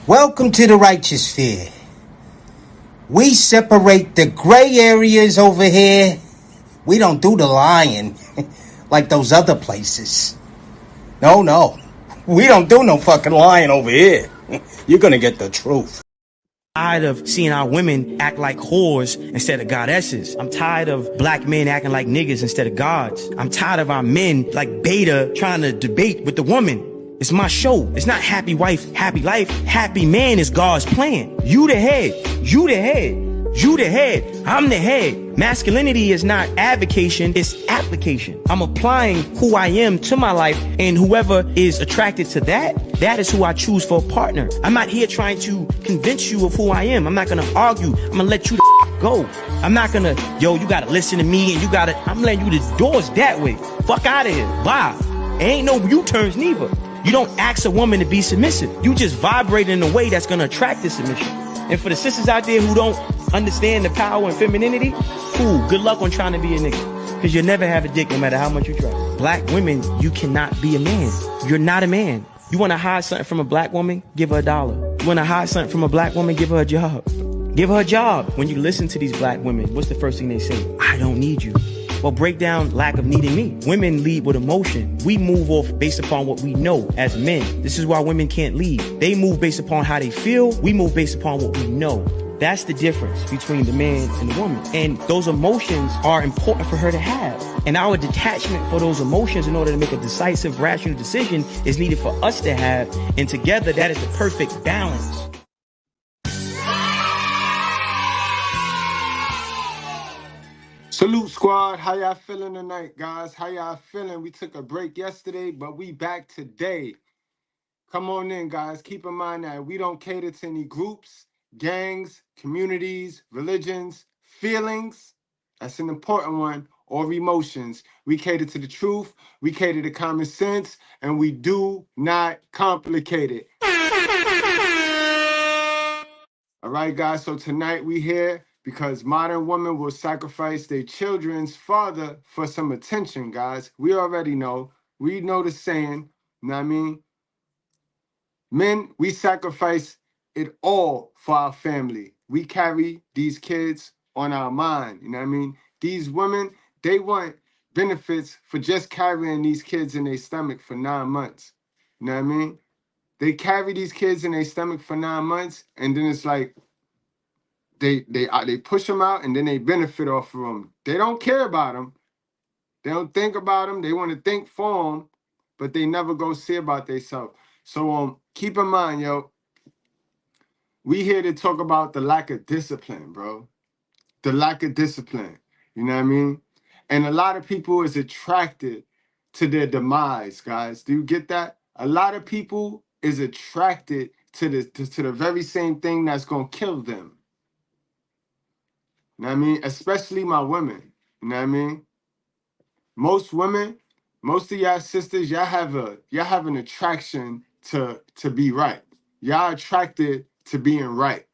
Welcome to the righteous sphere. We separate the gray areas over here. We don't do the lying like those other places. No. We don't do no fucking lying over here. You're gonna get the truth. Tired of seeing our women act like whores instead of goddesses. I'm tired of black men acting like niggas instead of gods. I'm tired of our men like Beta trying to debate with the woman. It's my show. It's not happy wife, happy life. Happy man is God's plan. You the head. You the head. You the head. I'm the head. Masculinity is not advocation, it's application. I'm applying who I am to my life, and whoever is attracted to that, that is who I choose for a partner. I'm not here trying to convince you of who I am. I'm not gonna argue. I'm gonna let you the go. I'm not gonna, you gotta listen to me and you gotta, I'm letting you the doors that way. Fuck out of here. Bye. Ain't no U-turns neither. You don't ask a woman to be submissive. You just vibrate in a way that's gonna attract this submission. And for the sisters out there who don't understand the power and femininity, cool, good luck on trying to be a nigga. Because you'll never have a dick no matter how much you try. Black women, you cannot be a man. You're not a man. You want to hide something from a black woman? Give her $1. You want to hide something from a black woman? Give her a job. Give her a job. When you listen to these black women, what's the first thing they say? I don't need you. Well, break down lack of needing me. Women lead with emotion. We move off based upon what we know as men. This is why women can't lead. They move based upon how they feel. We move based upon what we know. That's the difference between the man and the woman. And those emotions are important for her to have. And our detachment for those emotions in order to make a decisive, rational decision is needed for us to have. And together, that is the perfect balance. Salute squad, how y'all feeling tonight, guys? How y'all feeling? We took a break yesterday, but we back today. Come on in, guys. Keep in mind that we don't cater to any groups, gangs, communities, religions, feelings. That's an important one. Or emotions. We cater to the truth, we cater to common sense, and we do not complicate it. All right, guys, so tonight we here because modern women will sacrifice their children's father for some attention, guys. We already know. We know the saying, you know what I mean? Men, we sacrifice it all for our family. We carry these kids on our mind, you know what I mean? These women, they want benefits for just carrying these kids in their stomach for 9 months. You know what I mean? They carry these kids in their stomach for 9 months, and then it's like, they push them out and then they benefit off of them. They don't care about them. They don't think about them. They want to think for them, but they never go see about themselves. So keep in mind, we here to talk about the lack of discipline, bro. The lack of discipline. You know what I mean? And a lot of people is attracted to their demise, guys. Do you get that? A lot of people is attracted to the very same thing that's gonna kill them. You know what I mean? Especially my women. You know what I mean? Most women, most of y'all sisters, y'all have an attraction to be right. Y'all attracted to being right.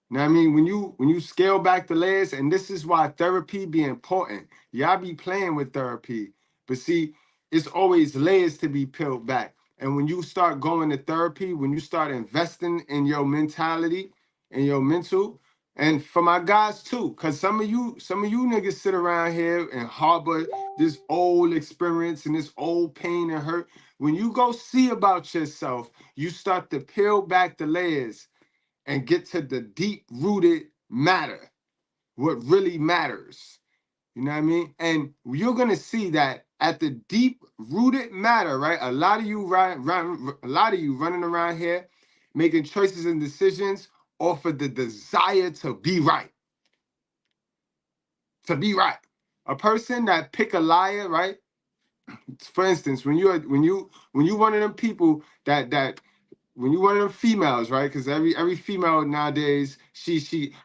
You know what I mean? When you scale back the layers, and this is why therapy be important. Y'all be playing with therapy. But see, it's always layers to be peeled back. And when you start going to therapy, when you start investing in your mentality and your mental, and for my guys too, because some of you niggas sit around here and harbor this old experience and this old pain and hurt. When you go see about yourself, you start to peel back the layers and get to the deep-rooted matter, what really matters. You know what I mean? And you're gonna see that at the deep-rooted matter, right? A lot of you running around here, making choices and decisions off of the desire to be right. To be right. A person that pick a liar, right? For instance, when you one of them people that when you one of them females, right? Because every female nowadays,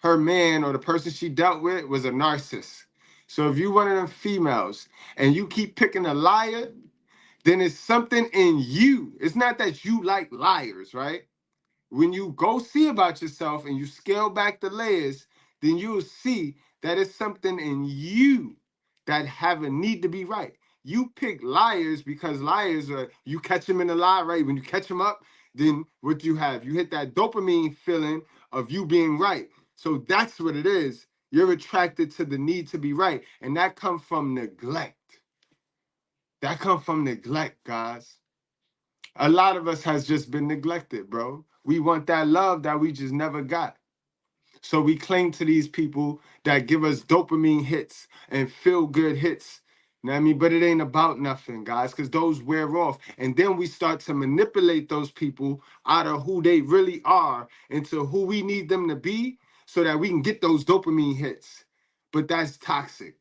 her man or the person she dealt with was a narcissist. So if you one of them females and you keep picking a liar, then it's something in you. It's not that you like liars, right? When you go see about yourself and you scale back the layers, then you'll see that it's something in you that have a need to be right. You pick liars because liars are, you catch them in the lie, right? When you catch them up, then what you have? You hit that dopamine feeling of you being right. So that's what it is. You're attracted to the need to be right. And that comes from neglect. That comes from neglect, guys. A lot of us has just been neglected, bro. We want that love that we just never got. So we cling to these people that give us dopamine hits and feel good hits. You know what I mean? But it ain't about nothing, guys, because those wear off. And then we start to manipulate those people out of who they really are into who we need them to be so that we can get those dopamine hits. But that's toxic.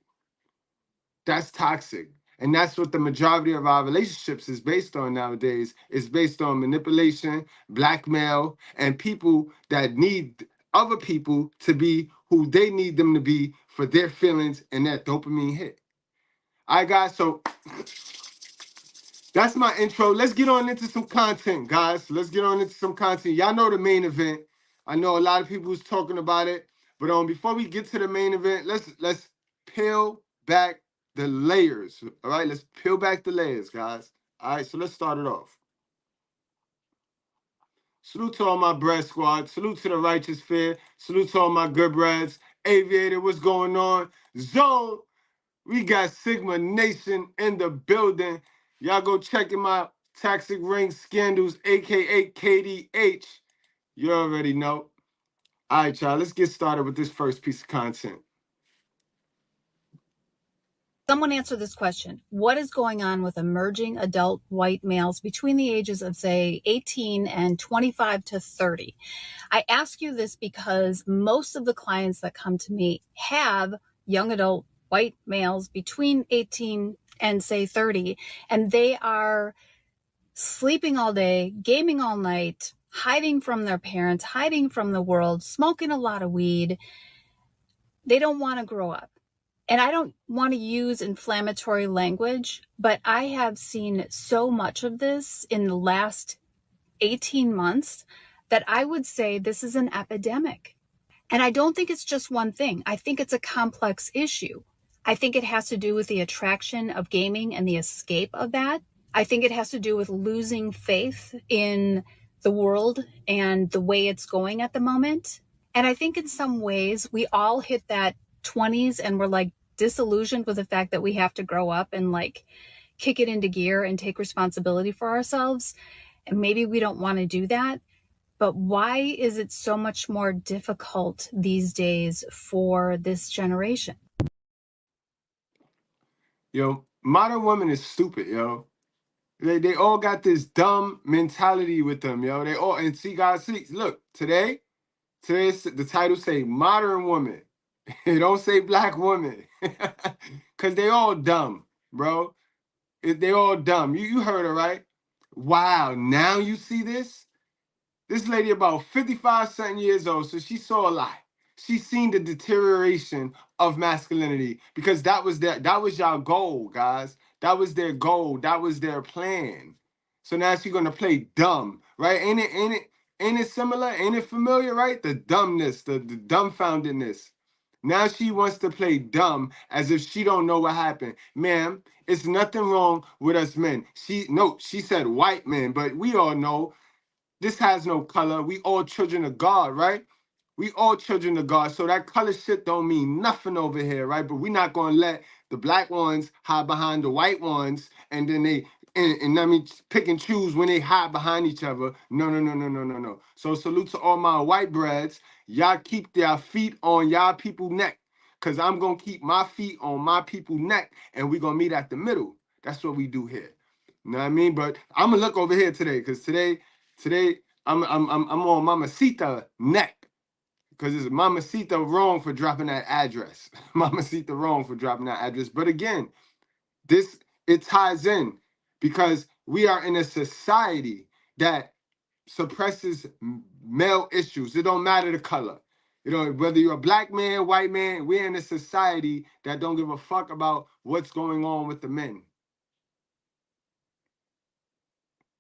That's toxic. And that's what the majority of our relationships is based on nowadays. It's based on manipulation, blackmail, and people that need other people to be who they need them to be for their feelings and that dopamine hit. All right, guys, so that's my intro. Let's get on into some content, guys. Let's get on into some content. Y'all know the main event. I know a lot of people was talking about it, but before we get to the main event, let's peel back the layers. All right, let's peel back the layers, guys. All right, so let's start it off. Salute to all my bread squad. Salute to the righteous fear. Salute to all my good breads. Aviator, what's going on? Zone. We got Sigma Nation in the building. Y'all go checking my Toxic Ring Scandals, aka KDH. You already know. All right, y'all, let's get started with this first piece of content. Someone answer this question. What is going on with emerging adult white males between the ages of, say, 18 and 25 to 30? I ask you this because most of the clients that come to me have young adult white males between 18 and, say, 30, and they are sleeping all day, gaming all night, hiding from their parents, hiding from the world, smoking a lot of weed. They don't want to grow up. And I don't want to use inflammatory language, but I have seen so much of this in the last 18 months that I would say this is an epidemic. And I don't think it's just one thing. I think it's a complex issue. I think it has to do with the attraction of gaming and the escape of that. I think it has to do with losing faith in the world and the way it's going at the moment. And I think in some ways we all hit that 20s and we're like disillusioned with the fact that we have to grow up and like kick it into gear and take responsibility for ourselves. And maybe we don't want to do that. But why is it so much more difficult these days for this generation? Yo, modern women is stupid, yo. They all got this dumb mentality with them, yo. They all, and see, guys, see, look, today's the title say modern woman. It don't say black woman. Cause they all dumb, bro. They all dumb. You heard her, right? Wow, now you see this? This lady about 55 something years old, so she saw a lot. She seen the deterioration of masculinity because that was y'all goal, guys. That was their goal. That was their plan. So now she's gonna play dumb, right? Ain't it similar? Ain't it familiar, right? The dumbness, the dumbfoundedness. Now she wants to play dumb as if she don't know what happened. Ma'am, it's nothing wrong with us men. She said white men, but we all know this has no color. We all children of God, right? We all children of God. So that color shit don't mean nothing over here, right? But we're not gonna let the black ones hide behind the white ones and then and I mean pick and choose when they hide behind each other. No. So salute to all my white breads. Y'all keep their feet on y'all people neck. Cause I'm gonna keep my feet on my people neck and we're gonna meet at the middle. That's what we do here. You know what I mean? But I'm gonna look over here today, because today I'm on Mamacita neck. Because it's Mamacita wrong for dropping that address. Mamacita wrong for dropping that address. But again, it ties in because we are in a society that suppresses male issues. It don't matter the color. You know, whether you're a black man, white man, we're in a society that don't give a fuck about what's going on with the men.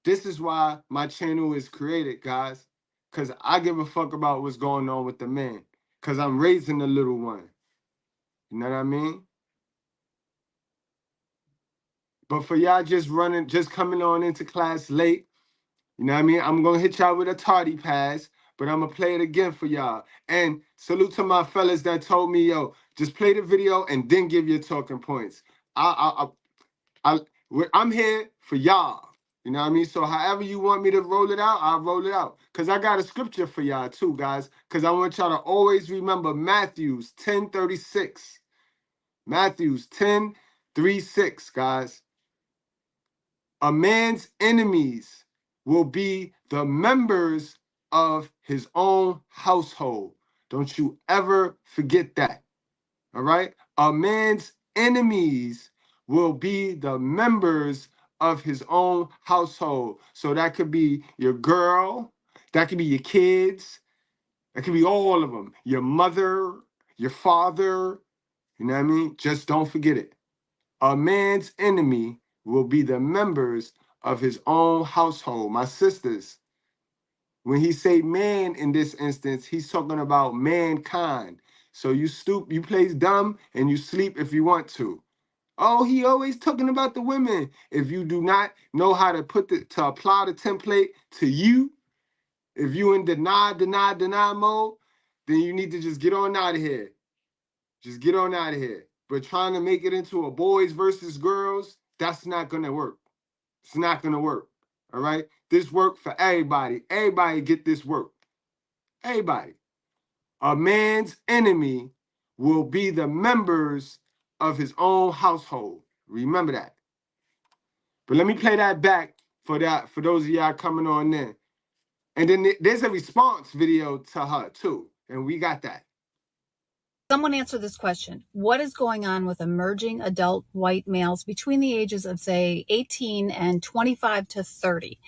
This is why my channel is created, guys. Because I give a fuck about what's going on with the men. Because I'm raising the little one. You know what I mean? But for y'all just coming on into class late, You know what I mean? I'm going to hit y'all with a tardy pass, but I'm going to play it again for y'all. And salute to my fellas that told me, yo, just play the video and then give your talking points. I'm here for y'all. You know what I mean? So however you want me to roll it out, I'll roll it out. Because I got a scripture for y'all too, guys. Because I want y'all to always remember Matthews 10:36. Matthews 10:36, guys. A man's enemies will be the members of his own household. Don't you ever forget that. All right? A man's enemies will be the members of his own household. So that could be your girl, that could be your kids, that could be all of them. Your mother, your father, you know what I mean? Just don't forget it. A man's enemy will be the members of his own household. My sisters, when he say man in this instance, he's talking about mankind. So you play dumb and you sleep if you want to. Oh, he always talking about the women. If you do not know how to to apply the template to you, if you in deny mode, then you need to just get on out of here. Just get on out of here. But trying to make it into a boys versus girls, that's not gonna work. It's not gonna work. All right? This work for everybody. Everybody get this work. Everybody. A man's enemy will be the members of his own household. Remember that. But let me play that back for those of y'all coming on in. And then there's a response video to her too. And we got that. Someone answer this question. What is going on with emerging adult white males between the ages of, say, 18 and 25 to 30?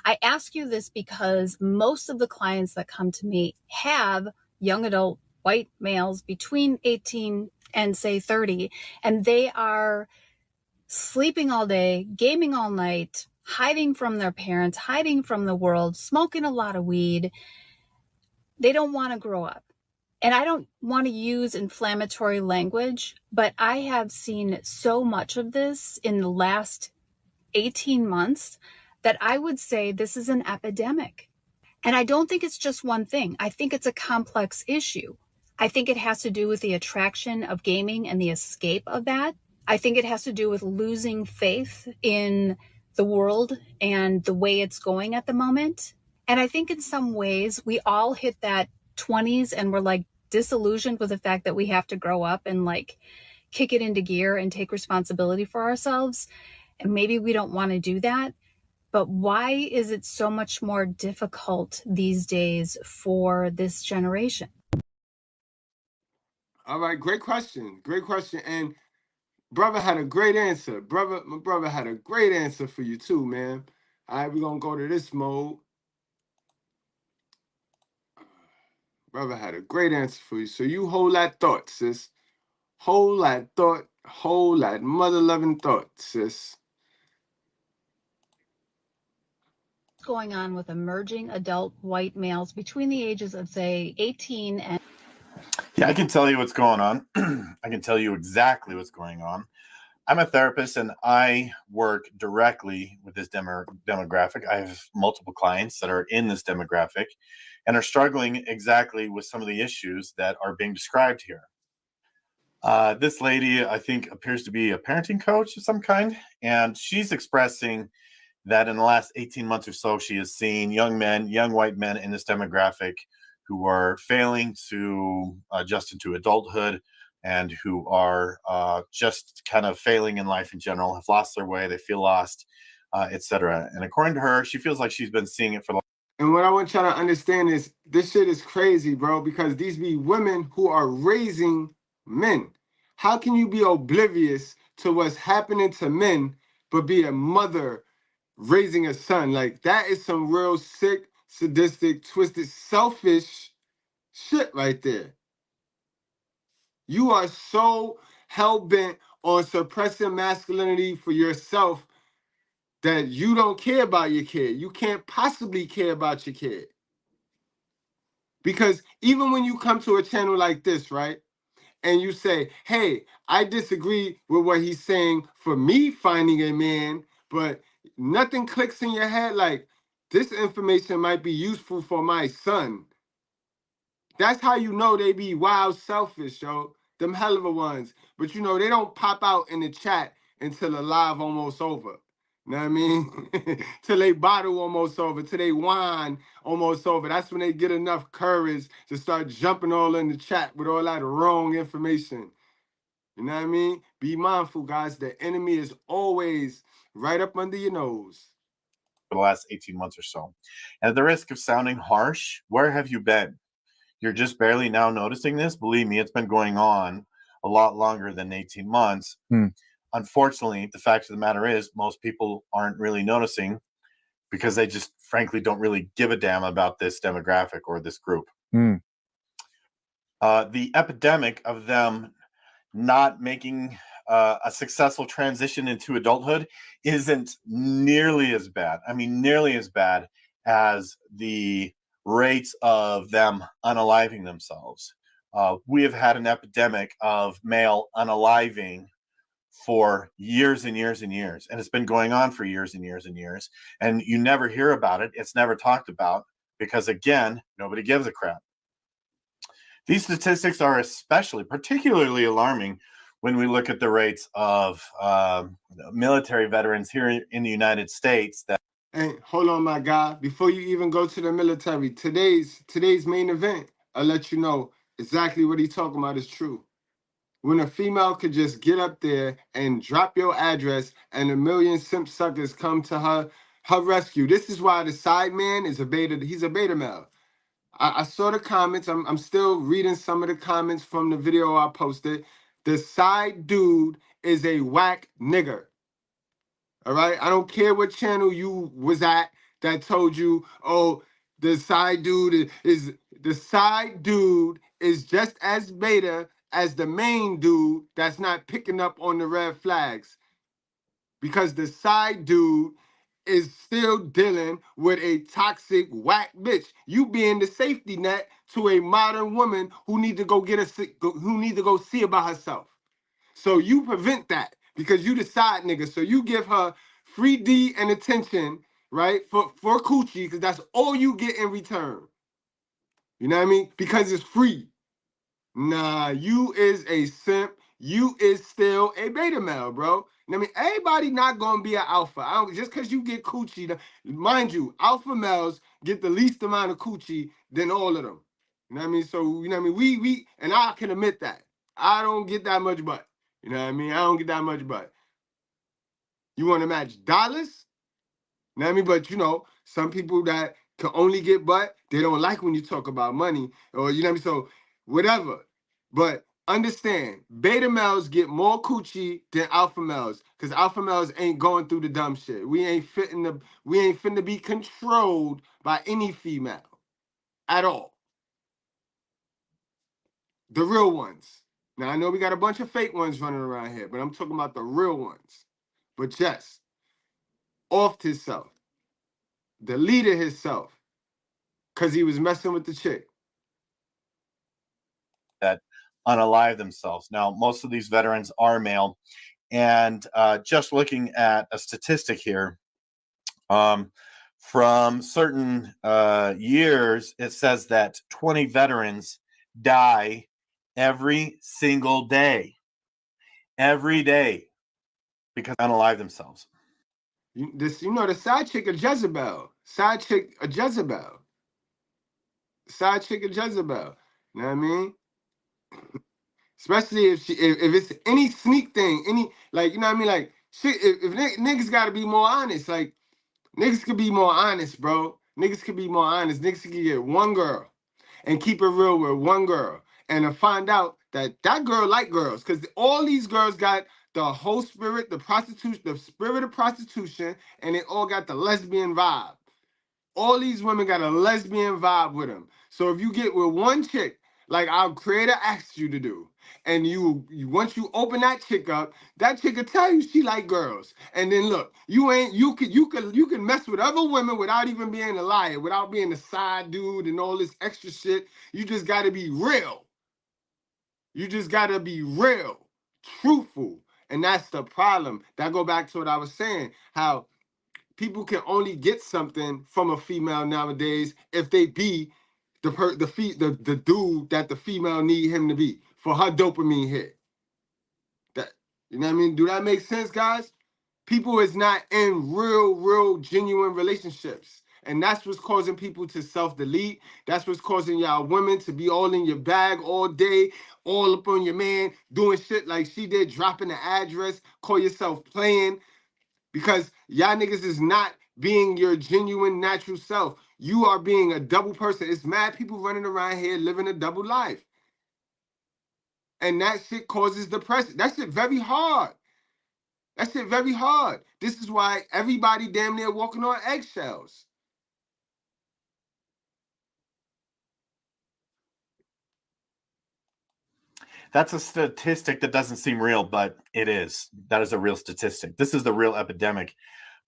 I ask you this because most of the clients that come to me have young adult white males between 18 and, say, 30, and they are sleeping all day, gaming all night, hiding from their parents, hiding from the world, smoking a lot of weed. They don't want to grow up. And I don't want to use inflammatory language, but I have seen so much of this in the last 18 months that I would say this is an epidemic. And I don't think it's just one thing. I think it's a complex issue. I think it has to do with the attraction of gaming and the escape of that. I think it has to do with losing faith in the world and the way it's going at the moment. And I think in some ways we all hit that 20s and we're like disillusioned with the fact that we have to grow up and like kick it into gear and take responsibility for ourselves. And maybe we don't want to do that. But why is it so much more difficult these days for this generation? All right, great question. Great question. And brother had a great answer. My brother had a great answer for you too, man. All right, we're gonna go to this mode. Brother had a great answer for you. So you hold that thought, sis. Hold that thought. Hold that mother-loving thought, sis. What's going on with emerging adult white males between the ages of, say, 18 and... Yeah, I can tell you what's going on. I can tell you exactly what's going on. I'm a therapist and I work directly with this demographic. I have multiple clients that are in this demographic and are struggling exactly with some of the issues that are being described here. This lady, I think, appears to be a parenting coach of some kind, and she's expressing that in the last 18 months or so, she has seen young white men in this demographic who are failing to adjust into adulthood and who are just kind of failing in life in general, have lost their way, they feel lost, etc. And according to her, she feels like she's been seeing it for the... And what I want y'all to understand is this shit is crazy, bro, because these be women who are raising men. How can you be oblivious to what's happening to men, but be a mother raising a son? Like, that is some real sick, sadistic, twisted, selfish shit right there. You are so hell-bent on suppressing masculinity for yourself that you don't care about your kid. You can't possibly care about your kid. Because even when you come to a channel like this, right, and you say, hey, I disagree with what he's saying for me finding a man, but nothing clicks in your head like, This information might be useful for my son. That's how you know they be wild selfish, yo. Them hell of a ones. But you know, they don't pop out in the chat until the live almost over. You know what I mean? Till they bottle almost over, till they wine almost over. That's when they get enough courage to start jumping all in the chat with all that wrong information. You know what I mean? Be mindful, guys. The enemy is always right up under your nose. For the last 18 months or so. And at the risk of sounding harsh, where have you been? You're just barely now noticing this. Believe me, it's been going on a lot longer than 18 months. Unfortunately, the fact of the matter is most people aren't really noticing because they just frankly don't really give a damn about this demographic or this group. The epidemic of them not making a successful transition into adulthood isn't nearly as bad. I mean, nearly as bad as the rates of them unaliving themselves. We have had an epidemic of male unaliving for years and years and years, and it's been going on for years and years and years, and you never hear about it. It's never talked about because, again, nobody gives a crap. These statistics are particularly alarming when we look at the rates of military veterans here in the United States. Hey, hold on, my guy. Before you even go to the military, today's main event, I'll let you know exactly what he's talking about is true. When a female could just get up there and drop your address and a million simp suckers come to her rescue. This is why the side man is he's a beta male. I saw the comments. I'm still reading some of the comments from the video I posted. The side dude is a whack nigger. All right? I don't care what channel you was at that told you, oh, the side dude is just as beta as the main dude that's not picking up on the red flags. Because the side dude is still dealing with a toxic whack bitch. You being the safety net to a modern woman who need to go see about herself. So you prevent that because you the side nigga. So you give her free D and attention, right? For coochie, because that's all you get in return. You know what I mean? Because it's free. Nah, you is a simp. You is still a beta male, bro. I mean, everybody not gonna be an alpha. Just because you get coochie, mind you, alpha males get the least amount of coochie than all of them. You know what I mean? So you know what I mean. We and I can admit that I don't get that much butt. You know what I mean? I don't get that much butt. You want to match dollars? You know what I mean? But you know, some people that can only get butt, they don't like when you talk about money, or you know what I mean. So whatever. But understand, beta males get more coochie than alpha males, because alpha males ain't going through the dumb shit. We ain't finna be controlled by any female at all. The real ones. Now I know we got a bunch of fake ones running around here, but I'm talking about the real ones. But yes, offed himself, deleted himself, because he was messing with the chick. That unalive themselves. Now, most of these veterans are male, and just looking at a statistic here, from certain years, it says that 20 veterans die every single day, because they unalive themselves. The side chick of Jezebel. Side chick of Jezebel. You know what I mean? Especially if it's any sneak thing, any, like, you know what I mean? Like, shit, if niggas gotta be more honest. Like, niggas could be more honest, bro. Niggas could be more honest. Niggas could get one girl and keep it real with one girl, and to find out that girl like girls, because all these girls got the whole spirit, the spirit of prostitution, and they all got the lesbian vibe. All these women got a lesbian vibe with them. So if you get with one chick, like our creator asked you to do, and you once you open that chick up, that chick will tell you she like girls. And then look, you can mess with other women without even being a liar, without being a side dude and all this extra shit. You just gotta be real. You just gotta be real, truthful. And that's the problem. That go back to what I was saying, how people can only get something from a female nowadays if they be the dude that the female need him to be for her dopamine hit. That, you know what I mean? Do that make sense, guys? People is not in real, genuine relationships. And that's what's causing people to self-delete. That's what's causing y'all women to be all in your bag all day, all up on your man, doing shit like she did, dropping the address, call yourself playing. Because y'all niggas is not being your genuine natural self. You are being a double person. It's mad people running around here living a double life. And that shit causes depression. That shit very hard. That shit very hard. This is why everybody damn near walking on eggshells. That's a statistic that doesn't seem real, but it is. That is a real statistic. This is the real epidemic.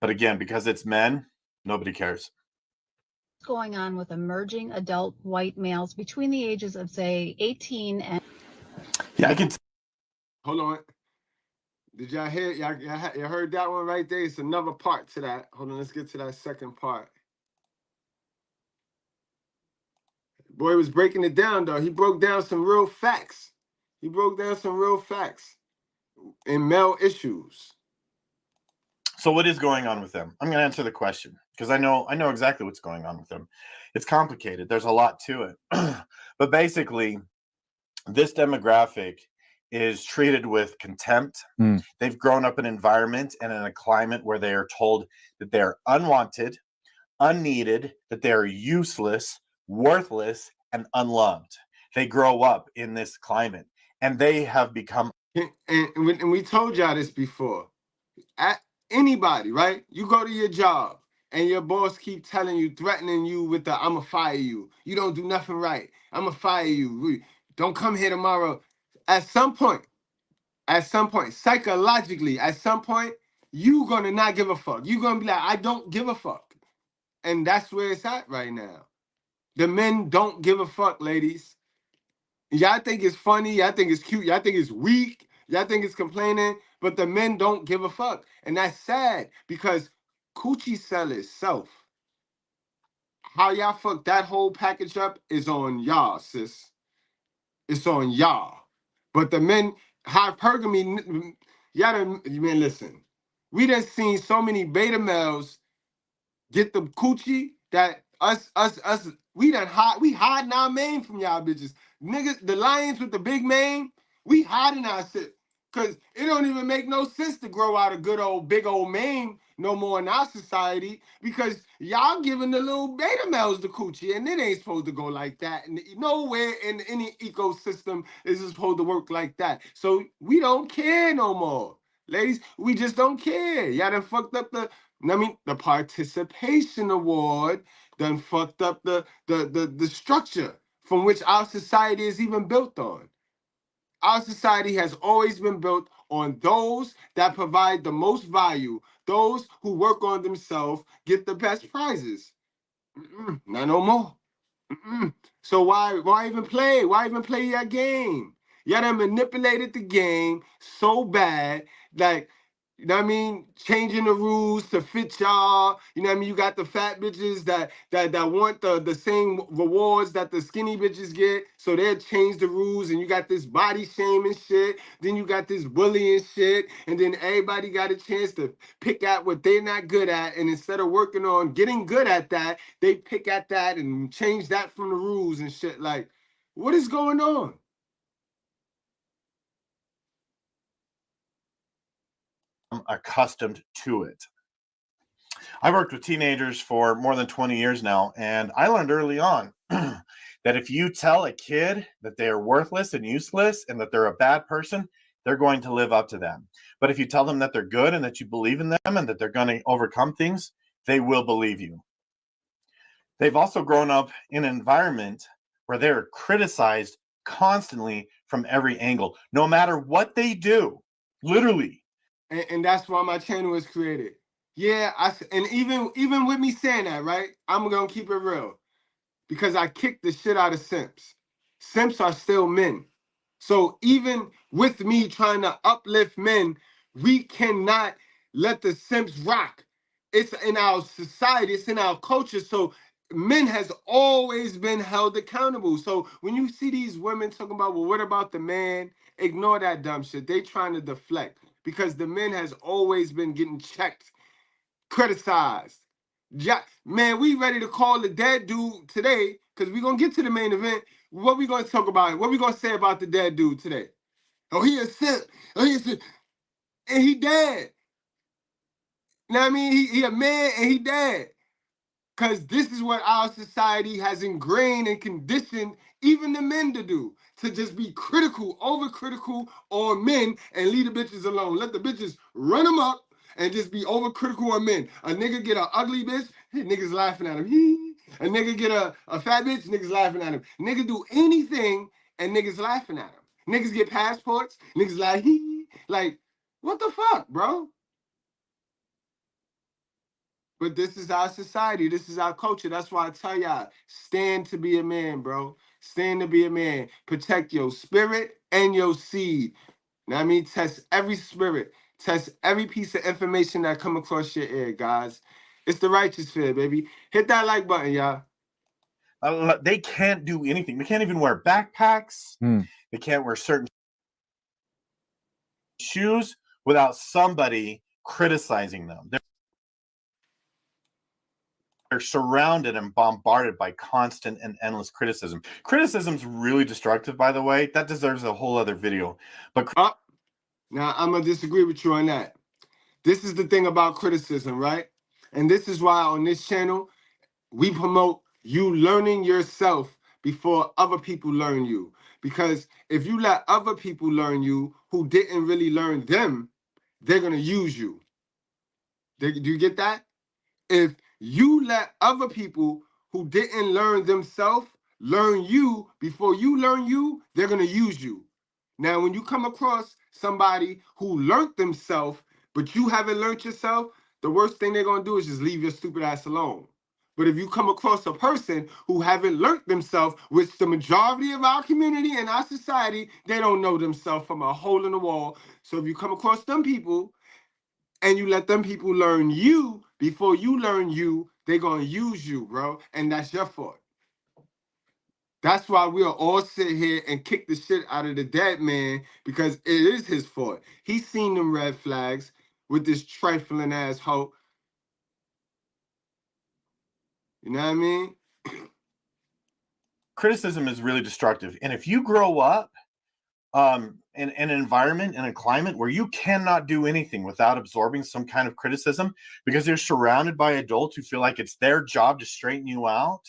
But again, because it's men, nobody cares. What's going on with emerging adult white males between the ages of, say, 18 and... Yeah, I can... Hold on. Did y'all hear? Y'all heard that one right there? It's another part to that. Hold on, let's get to that second part. Boy was breaking it down, though. He broke down some real facts. He broke down some real facts in male issues. So what is going on with them? I'm going to answer the question because I know exactly what's going on with them. It's complicated. There's a lot to it. But basically, this demographic is treated with contempt. They've grown up in an environment and in a climate where they are told that they're unwanted, unneeded, that they're useless, worthless, and unloved. They grow up in this climate and they have become... And we told y'all this before. Anybody, right? You go to your job and your boss keep telling you, threatening you with the, I'ma fire you. You don't do nothing right. I'ma fire you. Don't come here tomorrow. At some point, psychologically, at some point, you gonna not give a fuck. You gonna be like, I don't give a fuck. And that's where it's at right now. The men don't give a fuck, ladies. Y'all think it's funny, y'all think it's cute, y'all think it's weak, y'all think it's complaining, but the men don't give a fuck. And that's sad because coochie sell itself. How y'all fuck that whole package up is on y'all, sis. It's on y'all. But the men, hypergamy, y'all man, listen. We done seen so many beta males get the coochie that we hiding our mane from y'all bitches. Niggas, the lions with the big mane, we hiding our shit. Cause it don't even make no sense to grow out a good old big old mane no more in our society because y'all giving the little beta males the coochie and it ain't supposed to go like that. And nowhere in any ecosystem is it supposed to work like that. So we don't care no more. Ladies, we just don't care. Y'all done fucked up the participation award, done fucked up the structure from which our society is even built on. Our society has always been built on those that provide the most value. Those who work on themselves get the best prizes. Not no more. So why even play? Why even play your game? Y'all done manipulated the game so bad, like, you know what I mean? Changing the rules to fit y'all. You know what I mean? You got the fat bitches that want the same rewards that the skinny bitches get. So they'll change the rules and you got this body shaming shit. Then you got this bullying shit. And then everybody got a chance to pick at what they're not good at. And instead of working on getting good at that, they pick at that and change that from the rules and shit. Like, what is going on? Accustomed to it. I've worked with teenagers for more than 20 years now, and I learned early on that if you tell a kid that they are worthless and useless and that they're a bad person, they're going to live up to that. But if you tell them that they're good and that you believe in them and that they're going to overcome things, they will believe you. They've also grown up in an environment where they're criticized constantly from every angle, no matter what they do, literally. And that's why my channel was created. Yeah, and even with me saying that, right? I'm gonna keep it real. Because I kicked the shit out of simps. Simps are still men. So even with me trying to uplift men, we cannot let the simps rock. it's in our society, it's in our culture. So men has always been held accountable. So when you see these women talking about, well, what about the man? Ignore that dumb shit. They trying to deflect because the men has always been getting checked, criticized. Man, we ready to call the dead dude today because we gonna get to the main event. What we gonna talk about? What we gonna say about the dead dude today? Oh, he a simp. Oh, he a simp. And he dead. You know what I mean? He a man and he dead. Because this is what our society has ingrained and conditioned even the men to do. To just be critical, overcritical on men and leave the bitches alone. Let the bitches run them up and just be overcritical on men. A nigga get an ugly bitch, niggas laughing at him. A nigga get a fat bitch, niggas laughing at him. Nigga do anything and niggas laughing at him. Niggas get passports, niggas like, like, what the fuck, bro? But this is our society. This is our culture. That's why I tell y'all, stand to be a man, bro. Stand to be a man. Protect your spirit and your seed. You know what I mean? Test every spirit. Test every piece of information that come across your ear, guys. It's the righteous fear, baby. Hit that like button, y'all. They can't do anything. They can't even wear backpacks. They can't wear certain shoes without somebody criticizing them. They're surrounded and bombarded by constant and endless criticism. Criticism's really destructive, by the way. That deserves a whole other video. But now I'm gonna disagree with you on that. This is the thing about criticism, right? And this is why on this channel we promote you learning yourself before other people learn you. Because if you let other people learn you who didn't really learn them, they're gonna use you. Do you get that? If you let other people who didn't learn themselves learn you before you learn you, they're gonna use you. Now, when you come across somebody who learned themselves, but you haven't learned yourself, the worst thing they're gonna do is just leave your stupid ass alone. But if you come across a person who haven't learned themselves, which the majority of our community and our society, they don't know themselves from a hole in the wall. So if you come across them people and you let them people learn you before you learn you, they're gonna use you, bro. And that's your fault. That's why we'll all sit here and kick the shit out of the dead man, because it is his fault. He's seen them red flags with this trifling ass hoe. You know what I mean? criticism is really destructive. And if you grow up in an environment, in a climate where you cannot do anything without absorbing some kind of criticism because you're surrounded by adults who feel like it's their job to straighten you out,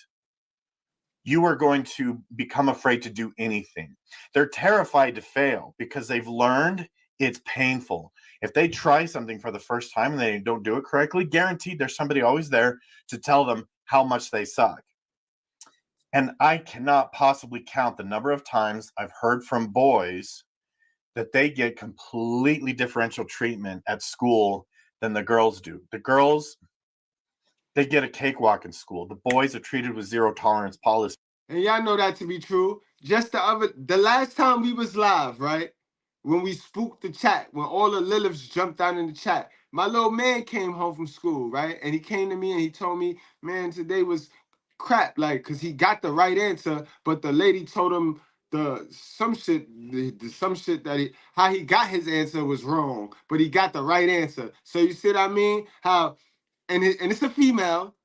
you are going to become afraid to do anything. They're terrified to fail because they've learned it's painful. If they try something for the first time and they don't do it correctly, guaranteed there's somebody always there to tell them how much they suck. And I cannot possibly count the number of times I've heard from boys that they get completely differential treatment at school than the girls do. The girls, they get a cakewalk in school. The boys are treated with zero tolerance policy. And y'all know that to be true. Just the last time we was live, right? When we spooked the chat, when all the Liliths jumped out in the chat, my little man came home from school, right? And he came to me and he told me, man, today was crap, like, because he got the right answer, but the lady told him some shit that how he got his answer was wrong, but he got the right answer. So you see what I mean? How, and it's a female,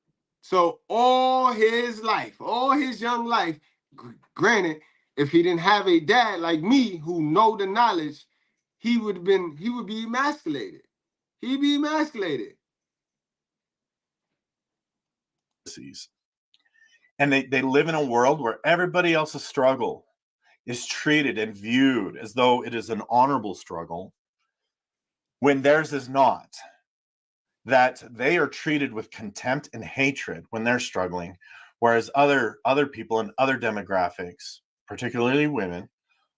so all his life, all his young life, granted, if he didn't have a dad like me who know the knowledge, he would be emasculated. He'd be emasculated. And they live in a world where everybody else's struggle is treated and viewed as though it is an honorable struggle when theirs is not. That they are treated with contempt and hatred when they're struggling, whereas other people in other demographics, particularly women,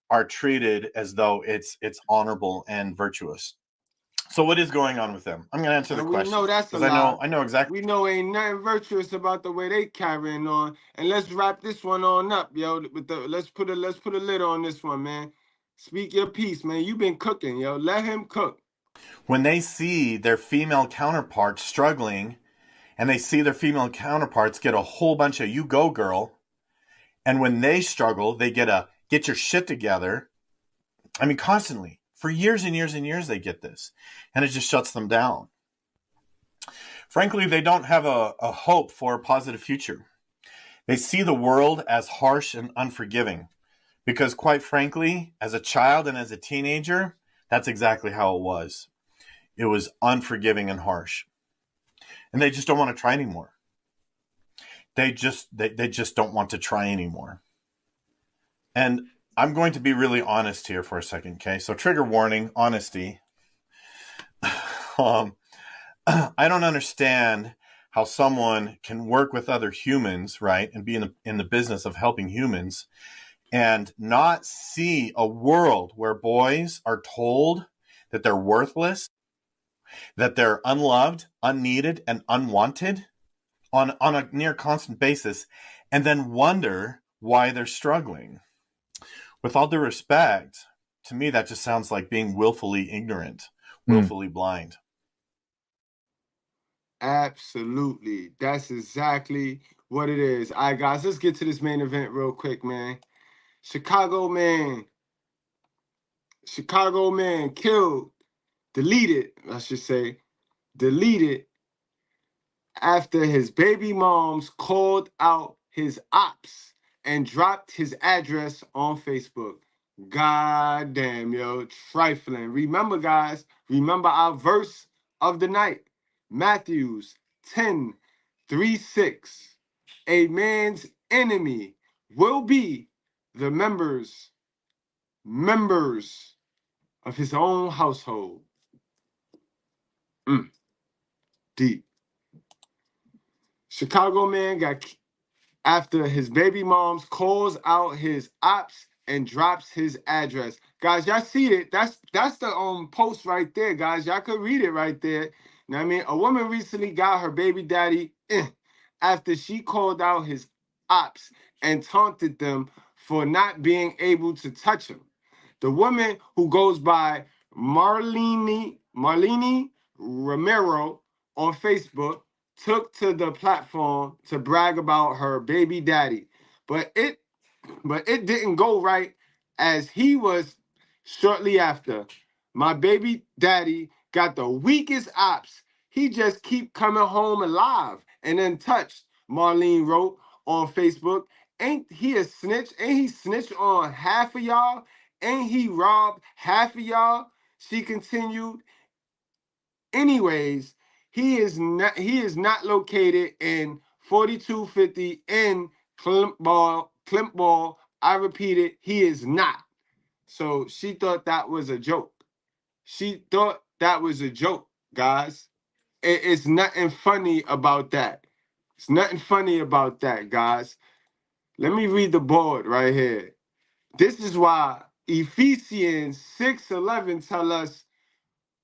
are treated as though it's honorable and virtuous. So what is going on with them? I'm going to answer the question. We know that's a lie. I know exactly. We know ain't nothing virtuous about the way they carrying on. And let's wrap this one on up, yo. Let's put a lid on this one, man. Speak your piece, man. You been cooking, yo. Let him cook. When they see their female counterparts struggling, and they see their female counterparts get a whole bunch of "you go girl," and when they struggle, they get a "get your shit together." I mean, constantly for years and years and years, they get this, and it just shuts them down. Frankly, they don't have a hope for a positive future. They see the world as harsh and unforgiving because, quite frankly, as a child and as a teenager, that's exactly how it was. It was unforgiving and harsh. And they just don't want to try anymore. They just don't want to try anymore. And I'm going to be really honest here for a second, okay? So trigger warning, honesty. I don't understand how someone can work with other humans, right, and be in the business of helping humans and not see a world where boys are told that they're worthless, that they're unloved, unneeded, and unwanted on a near constant basis, and then wonder why they're struggling. With all due respect, to me, that just sounds like being willfully ignorant, willfully blind. Absolutely. That's exactly what it is. All right, guys, let's get to this main event real quick, man. Chicago man killed, deleted, I should say, deleted after his baby moms called out his ops and dropped his address on Facebook. God damn, yo, trifling. Remember, guys, remember our verse of the night. Matthews 10:3-6. A man's enemy will be the members of his own household. Deep. Chicago man got after his baby mom's calls out his ops and drops his address. Guys, y'all see it? That's the post right there, guys. Y'all could read it right there. You know what I mean? A woman recently got her baby daddy after she called out his ops and taunted them for not being able to touch him. The woman, who goes by Marlene Romero on Facebook, took to the platform to brag about her baby daddy, but it didn't go right, as he was shortly after. My baby daddy got the weakest ops. He just keep coming home alive and untouched, Marlene wrote on Facebook. Ain't he a snitch? Ain't he snitched on half of y'all? Ain't he robbed half of y'all? She continued. Anyways, he is not located in 4250 in Climpball. I repeat it, he is not. So she thought that was a joke. Guys. It's nothing funny about that. It's nothing funny about that, guys. Let me read the board right here. This is why Ephesians 6:11 tell us,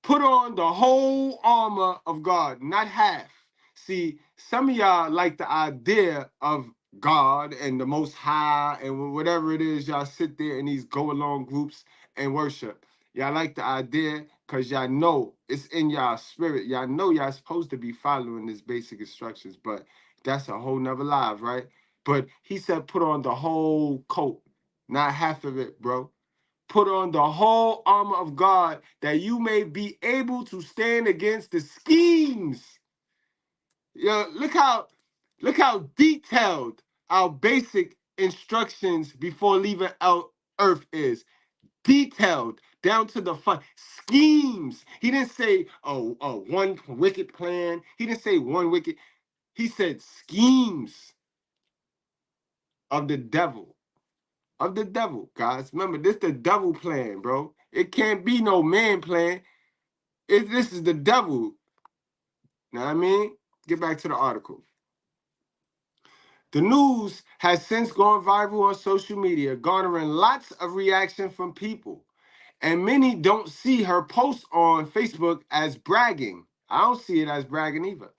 put on the whole armor of God, not half. See, some of y'all like the idea of God and the Most High and whatever it is, y'all sit there in these go-along groups and worship. Y'all like the idea because y'all know it's in y'all spirit. Y'all know y'all supposed to be following these basic instructions, but that's a whole nother live, right? But he said put on the whole coat, not half of it, bro. Put on the whole armor of God that you may be able to stand against the schemes. Yeah, look how detailed our basic instructions before leaving out earth is. Detailed down to the fun schemes. He didn't say one wicked plan. He didn't say one wicked. He said schemes of the devil. Guys. Remember, this the devil plan, bro. It can't be no man plan. This is the devil. Know what I mean? Get back to the article. The news has since gone viral on social media, garnering lots of reaction from people. And many don't see her post on Facebook as bragging. I don't see it as bragging either.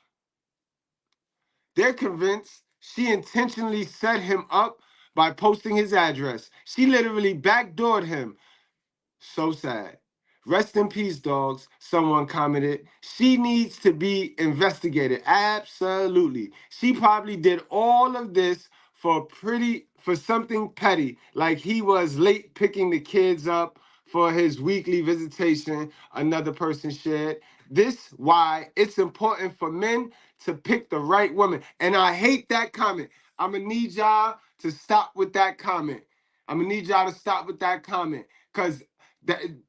They're convinced she intentionally set him up by posting his address. She literally backdoored him. So sad. Rest in peace, dogs. Someone commented. She needs to be investigated. Absolutely. She probably did all of this for something petty, like he was late picking the kids up for his weekly visitation, another person shared. This why it's important for men to pick the right woman. And I hate that comment. I'm gonna need y'all to stop with that comment. Because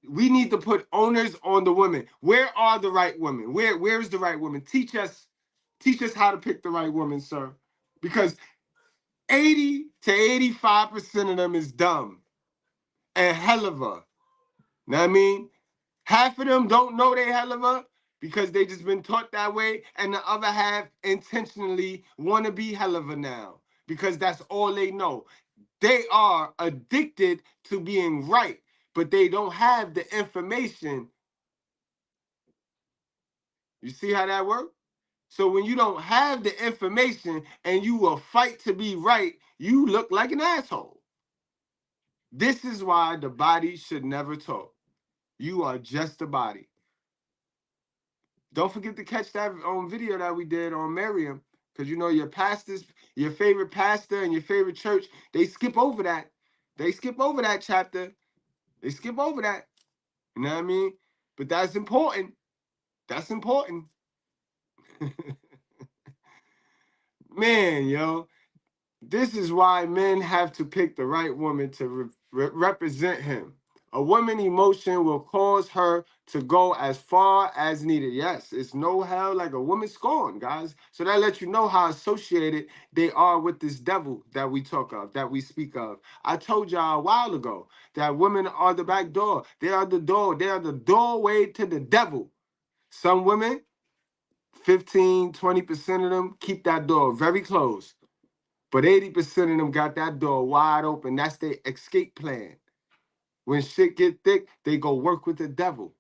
we need to put owners on the women. Where are the right women? Where's the right woman? Teach us how to pick the right woman, sir. Because 80 to 85% of them is dumb and hell of a. Know what I mean? Half of them don't know they hell of a because they just been taught that way, and the other half intentionally want to be hell of a now because that's all they know. They are addicted to being right, but they don't have the information. You see how that works? So when you don't have the information and you will fight to be right, you look like an asshole. This is why the body should never talk. You are just a body. Don't forget to catch that video that we did on Miriam, because you know your pastors, your favorite pastor and your favorite church, they skip over that. They skip over that chapter. They skip over that. You know what I mean? But that's important. That's important. Man, yo, this is why men have to pick the right woman to represent him. A woman emotion will cause her to go as far as needed. Yes, it's no hell like a woman scorned, guys. So that lets you know how associated they are with this devil that we talk of, that we speak of. I told y'all a while ago that women are the back door. They are the door. They are the doorway to the devil. Some women, 15, 20% of them keep that door very closed. But 80% of them got that door wide open. That's their escape plan. When shit get thick, they go work with the devil.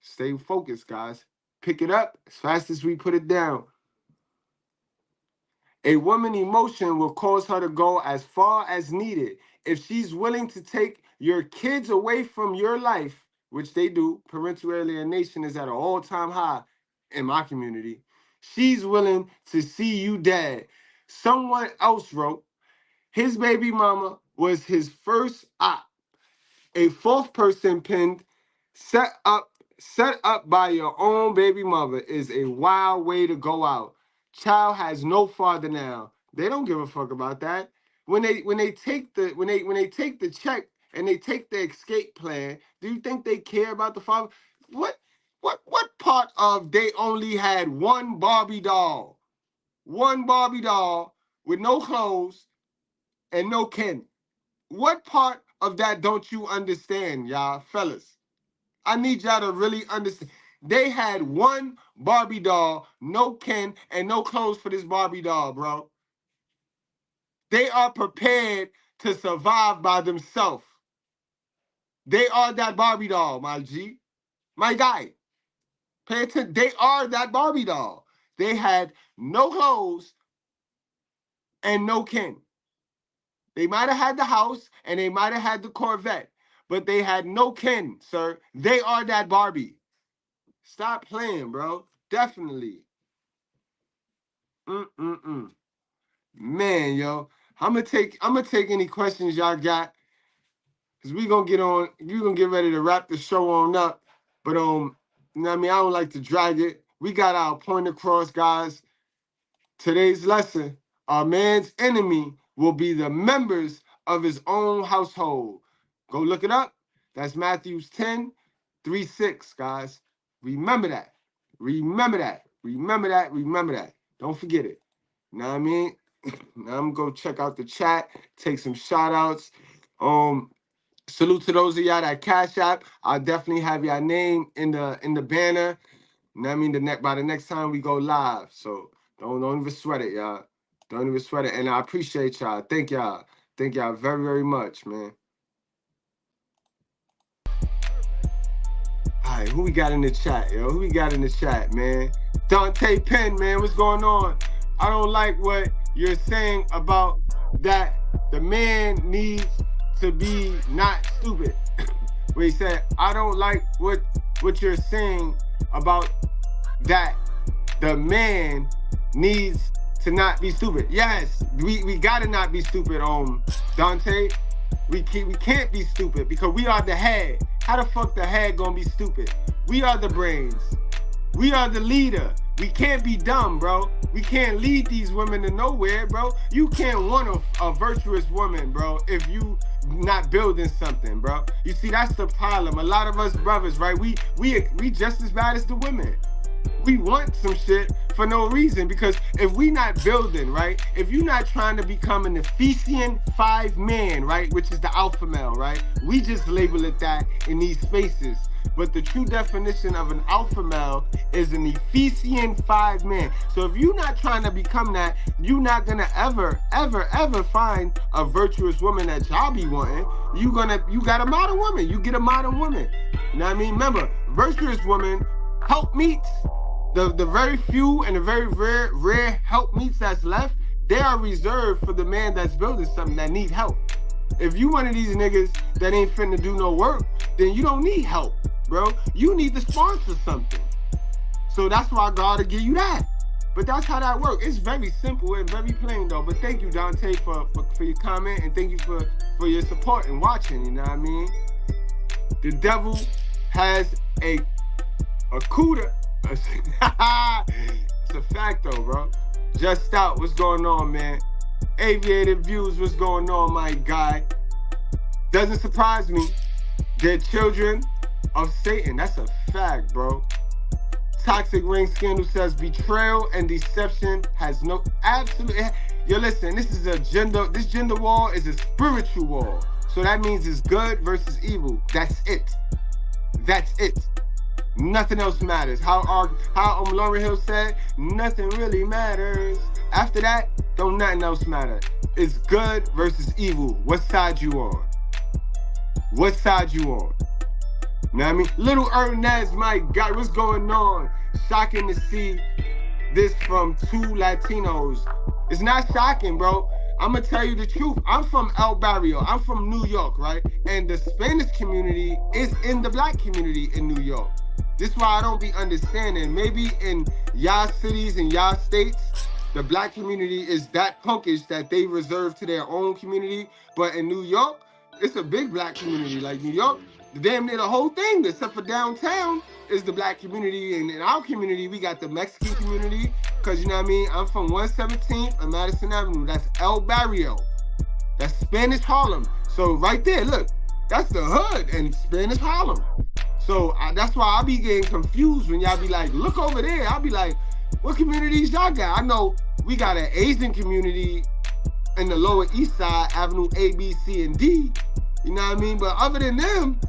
Stay focused, guys. Pick it up as fast as we put it down. A woman emotion will cause her to go as far as needed. If she's willing to take your kids away from your life, which they do, parental alienation is at an all-time high in my community. She's willing to see you dead. Someone else wrote, his baby mama was his first op. A fourth person pinned, set up by your own baby mother is a wild way to go out. Child has no father now. They don't give a fuck about that. When they take the check and they take the escape plan, do you think they care about the father? What part of they only had one Barbie doll? One Barbie doll with no clothes and no Ken. What part of that don't you understand, y'all, fellas? I need y'all to really understand. They had one Barbie doll, no Ken, and no clothes for this Barbie doll, bro. They are prepared to survive by themselves. They are that Barbie doll, my G. My guy. Pay attention. They are that Barbie doll. They had no clothes and no Ken. They might have had the house and they might have had the Corvette, but they had no Ken, sir. They are that Barbie. Stop playing, bro. Definitely. Man, yo. I'm gonna take any questions y'all got. Cause we're gonna get ready to wrap the show on up. But you know what I mean? I don't like to drag it. We got our point across, guys. Today's lesson, a man's enemy will be the members of his own household. Go look it up. That's Matthew 10:3-6, guys. Remember that. Remember that. Remember that. Remember that. Don't forget it. You know what I mean? Now I'm gonna go check out the chat, take some shout outs. Salute to those of y'all that Cash App. I'll definitely have your name in the banner. You know what I mean? By the next time we go live. So don't even sweat it, y'all. Don't even sweat it. And I appreciate y'all. Thank y'all. Thank y'all very, very much, man. All right, who we got in the chat, yo? Who we got in the chat, man? Dante Penn, man, what's going on? I don't like what you're saying about that the man needs to be not stupid. where he said, I don't like what you're saying about that the man needs to not be stupid. Yes, we gotta not be stupid, Dante. We can't be stupid because we are the head. How the fuck the head gonna be stupid? We are the brains. We are the leader. We can't be dumb, bro. We can't lead these women to nowhere, bro. You can't want a virtuous woman, bro, if you not building something, bro. You see, that's the problem. A lot of us brothers, right? We just as bad as the women. We want some shit for no reason, because if we not building, right? If you're not trying to become an Ephesian 5 man, right? Which is the alpha male, right? We just label it that in these spaces. But the true definition of an alpha male is an Ephesian 5 man. So if you're not trying to become that, you're not gonna ever find a virtuous woman that y'all be wanting. You got a modern woman. You get a modern woman. You know what I mean? Remember, virtuous woman helpmeets, the very few and the very rare helpmeets that's left, they are reserved for the man that's building something that need help. If you one of these niggas that ain't finna do no work, then you don't need help, bro. You need to sponsor something. So that's why God will give you that. But that's how that works. It's very simple and very plain, though. But thank you, Dante, for your comment, and thank you for your support and watching, you know what I mean? The devil has a cooter. It's a fact, though, bro. Just out. What's going on, man? Aviated Views, what's going on, my guy? Doesn't surprise me. They're children of Satan. That's a fact, bro. Toxic Ring Scandal says betrayal and deception has no absolute. Yo, listen, this gender war is a spiritual war. So that means it's good versus evil. That's it. That's it. Nothing else matters. How Lauryn Hill said, nothing really matters. After that, don't nothing else matter. It's good versus evil. What side you on? What side you on? You know what I mean? Little Ernest, my God, what's going on? Shocking to see this from 2 Latinos. It's not shocking, bro. I'm gonna tell you the truth. I'm from El Barrio. I'm from New York, right? And the Spanish community is in the black community in New York. This is why I don't be understanding. Maybe in y'all cities and y'all states, the black community is that punkish that they reserve to their own community. But in New York, it's a big black community. Like New York, damn near the whole thing, except for downtown, is the black community. And in our community, we got the Mexican community. Because, you know what I mean? I'm from 117th and Madison Avenue. That's El Barrio. That's Spanish Harlem. So right there, look, that's the hood in Spanish Harlem. So that's why I be getting confused when y'all be like, look over there. I'll be like, what communities y'all got? I know we got an Asian community in the Lower East Side, Avenue A, B, C, and D. You know what I mean? But other than them,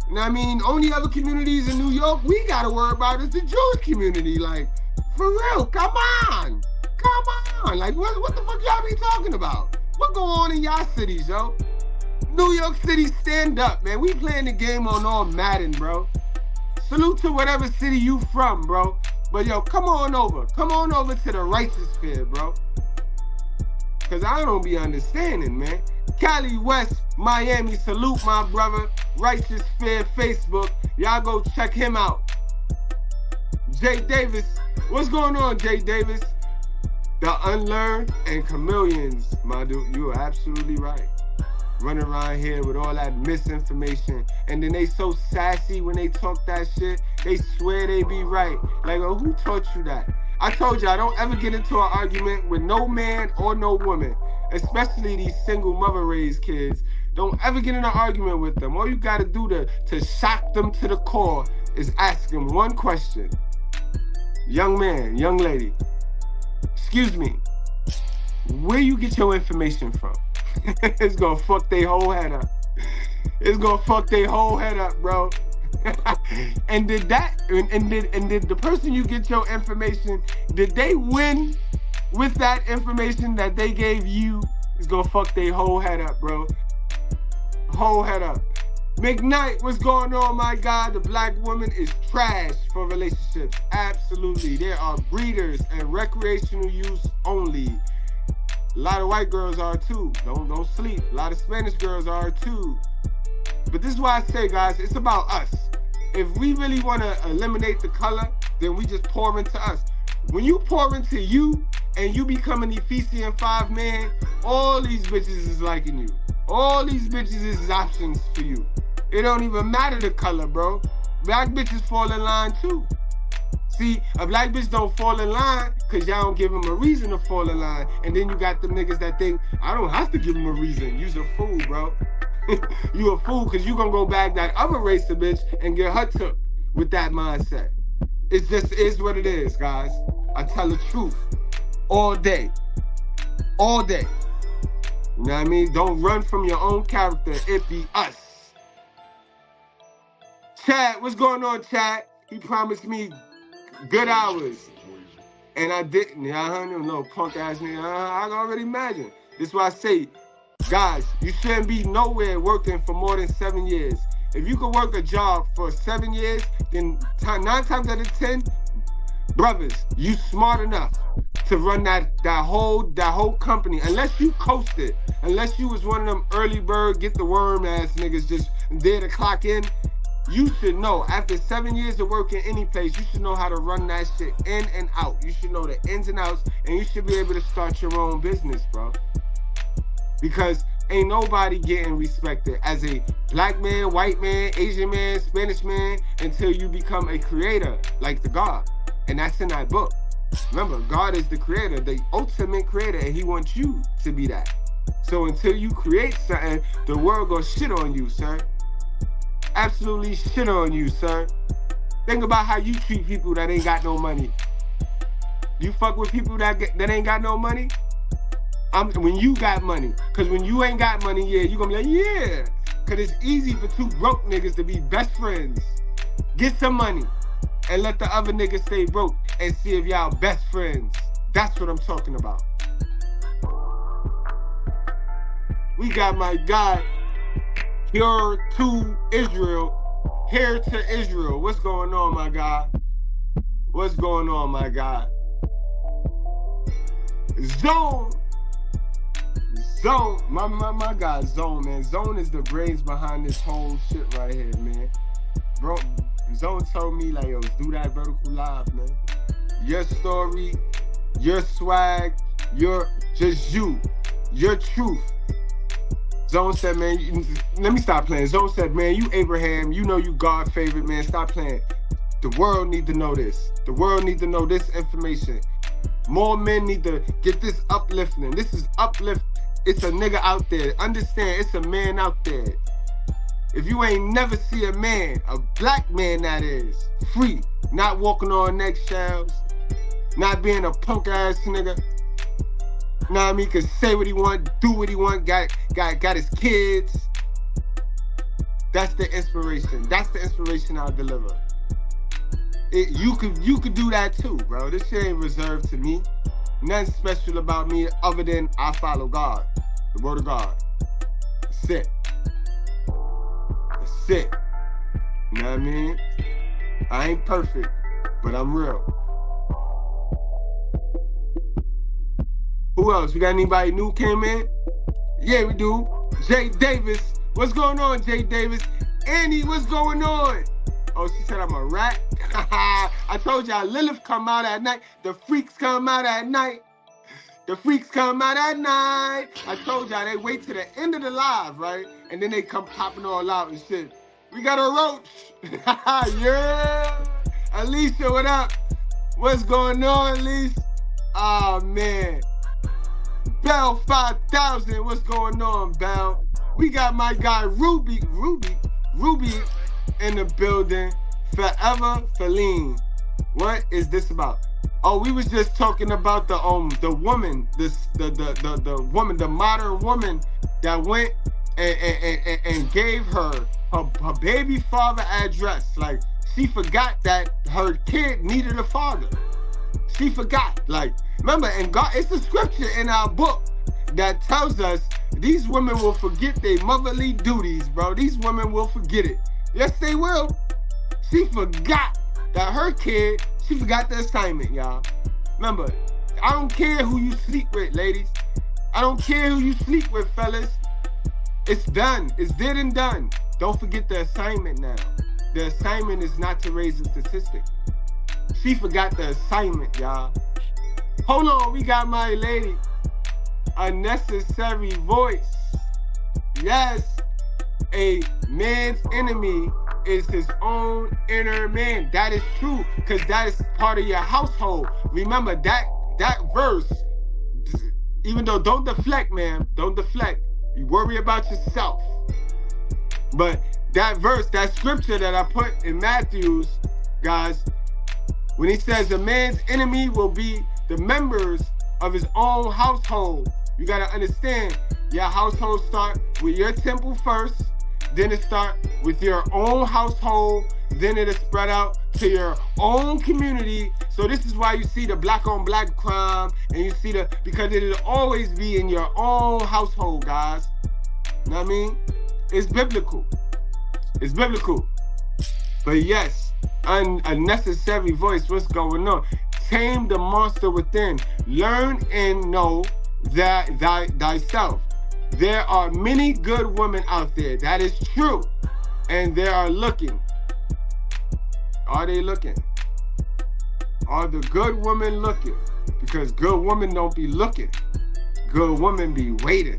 you know what I mean? Only other communities in New York we got to worry about is the Jewish community. Like, for real, come on. Come on. Like, what the fuck y'all be talking about? What go on in y'all cities, yo? New York City, stand up, man. We playing the game on all Madden, bro. Salute to whatever city you from, bro. But yo, come on over. Come on over to the righteous fair, bro. Cause I don't be understanding, man. Cali West, Miami, salute my brother. Righteous Fair Facebook. Y'all go check him out. Jay Davis. What's going on, Jay Davis? The unlearned and chameleons, my dude. You are absolutely right. Running around here with all that misinformation. And then they so sassy when they talk that shit. They swear they be right. Like, oh, who taught you that? I told you, I don't ever get into an argument with no man or no woman. Especially these single mother-raised kids. Don't ever get in an argument with them. All you gotta do to shock them to the core is ask them one question. Young man, young lady, excuse me, where you get your information from? It's gonna fuck their whole head up. It's gonna fuck their whole head up, bro. And did the person you get your information, did they win with that information that they gave you? It's gonna fuck their whole head up, bro. Whole head up. McKnight, what's going on, my God? The black woman is trash for relationships. Absolutely. There are breeders and recreational use only. A lot of white girls are too. Don't sleep. A lot of Spanish girls are too. But this is why I say, guys, it's about us. If we really want to eliminate the color, then we just pour into us. When you pour into you and you become an Ephesian 5 man, all these bitches is liking you. All these bitches is options for you. It don't even matter the color, bro. Black bitches fall in line too. See, a black bitch don't fall in line because y'all don't give them a reason to fall in line. And then you got the niggas that think, I don't have to give them a reason. You's a fool, bro. You a fool because you gonna go back that other race of bitch and get her took with that mindset. It just is what it is, guys. I tell the truth all day. All day. You know what I mean? Don't run from your own character. It be us. Chad, what's going on, Chad? He promised me good hours. And I didn't. I don't know, punk ass nigga. I can already imagine. This is why I say, guys, you shouldn't be nowhere working for more than 7 years. If you could work a job for 7 years, then 9 times out of 10, brothers, you smart enough to run that whole company. Unless you coasted, unless you was one of them early bird, get the worm ass niggas just there to clock in, you should know. After 7 years of working any place, you should know how to run that shit in and out. You should know the ins and outs, and you should be able to start your own business, bro. Because ain't nobody getting respected as a black man, white man, Asian man, Spanish man until you become a creator like the God. And that's in that book. Remember, God is the creator, the ultimate creator, and he wants you to be that. So until you create something, the world gonna shit on you, sir. Absolutely shit on you, sir. Think about how you treat people that ain't got no money. You fuck with people that ain't got no money? When you got money. Because when you ain't got money, yeah, you gonna be like, yeah. Because it's easy for two broke niggas to be best friends. Get some money and let the other niggas stay broke and see if y'all best friends. That's what I'm talking about. We got my guy here to Israel. Here to Israel. What's going on, my guy? What's going on, my guy? Zone, my guy Zone, man. Zone is the brains behind this whole shit right here, man. Bro, Zone told me, like, yo, do that vertical live, man. Your story, your swag, your truth. Zone said, man, let me stop playing. Zone said, man, you Abraham, you know you God favorite, man. Stop playing. The world need to know this. The world need to know this information. More men need to get this uplifting. This is uplift. It's a nigga out there. Understand, it's a man out there. If you ain't never see a man, a black man that is, free, not walking on eggshells, not being a punk ass nigga, know what I mean? Can say what he want, do what he want, got his kids. That's the inspiration. That's the inspiration I'll deliver. You could do that too, bro. This shit ain't reserved to me. Nothing special about me other than I follow God, the word of God. That's it. That's it. You know what I mean? I ain't perfect, but I'm real. Who else? We got anybody new came in? Yeah, we do. Jay Davis. What's going on, Jay Davis? Annie, what's going on? Oh, she said I'm a rat? I told y'all, Lilith come out at night. The freaks come out at night. The freaks come out at night. I told y'all, they wait to the end of the live, right? And then they come popping all out and shit. We got a roach. Yeah. Alicia, what up? What's going on, Alicia? Oh, man. Bell 5000, what's going on, Bell? We got my guy Ruby in the building. Forever Feline. What is this about? Oh, we was just talking about the woman, the woman, the modern woman that went and gave her baby father address. Like, she forgot that her kid needed a father. She forgot. Like, remember, and God, it's a scripture in our book that tells us these women will forget their motherly duties, bro. These women will forget it. Yes, they will. She forgot that her kid, she forgot the assignment, y'all. Remember, I don't care who you sleep with, ladies. I don't care who you sleep with, fellas. It's done. It's dead and done. don't forget the assignment now. The assignment is not to raise a statistic. She forgot the assignment, y'all. Hold on, we got my lady. Unnecessary voice. Yes, a man's enemy is his own inner man. That is true, because that is part of your household. Remember that verse, even though, don't deflect, man. Don't deflect. You worry about yourself. But that verse, that scripture that I put in Matthew's, guys, when he says a man's enemy will be the members of his own household, you got to understand, your household start with your temple first, then it start with your own household, then it'll spread out to your own community. So this is why you see the black on black crime, and you see because it'll always be in your own household, guys. You know what I mean? It's biblical. It's biblical. But yes, unnecessary voice, what's going on? Tame the monster within. Learn and know that thyself. There are many good women out there. That is true. And they are looking. Are they looking? Are the good women looking? Because good women don't be looking. Good women be waiting.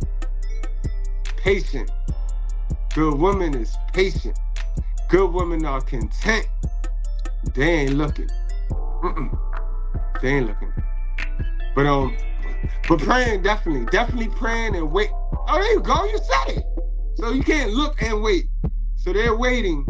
Patient. Good women is patient. Good women are content. They ain't looking. They ain't looking. But praying, definitely praying and wait. Oh, there you go, you said it. So you can't look and wait. So they're waiting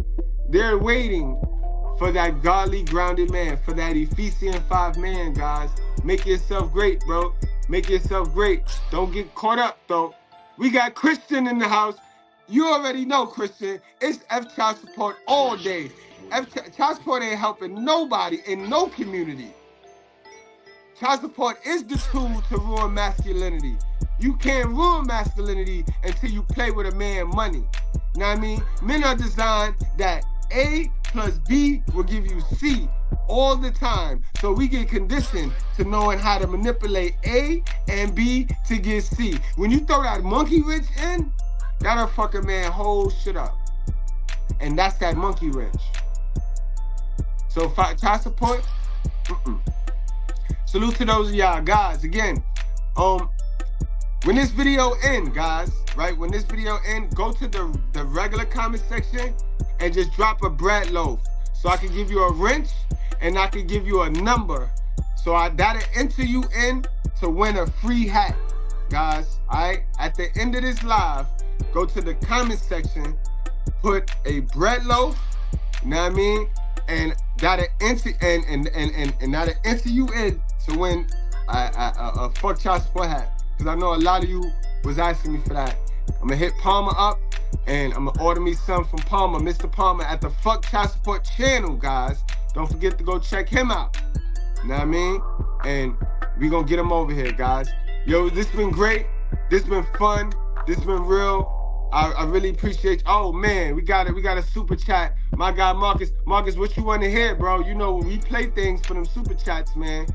for that godly, grounded man, for that Ephesians 5 man, guys. Make yourself great, bro. Make yourself great. Don't get caught up, though. We got Christian in the house. You already know, Christian. It's F child support all day. Child support ain't helping nobody in no community. Child support is the tool to ruin masculinity. You can't ruin masculinity until you play with a man money. You know what I mean? Men are designed that A plus B will give you C all the time. So we get conditioned to knowing how to manipulate A and B to get C. When you throw that monkey wrench in, that'll fuck a man whole shit up. And that's that monkey wrench. So child support, Salute to those of y'all, guys. Again, when this video end, guys, right? When this video end, go to the regular comment section and just drop a bread loaf, so I can give you a wrench and I can give you a number, so that'll enter you in to win a free hat, guys. All right. At the end of this live, go to the comment section, put a bread loaf. You know what I mean? And that'll enter and that'll enter you in to win a fuck child support hat. Because I know a lot of you was asking me for that. I'm gonna hit Palmer up and I'm gonna order me some from Palmer, Mr. Palmer, at the Fuck Child Support channel, guys. Don't forget to go check him out. You know what I mean? And we gonna get him over here, guys. Yo, this been great. This been fun. This been real. I really appreciate you. Oh man, we got a super chat. My guy Marcus, what you want to hear, bro? You know, we play things for them super chats, man.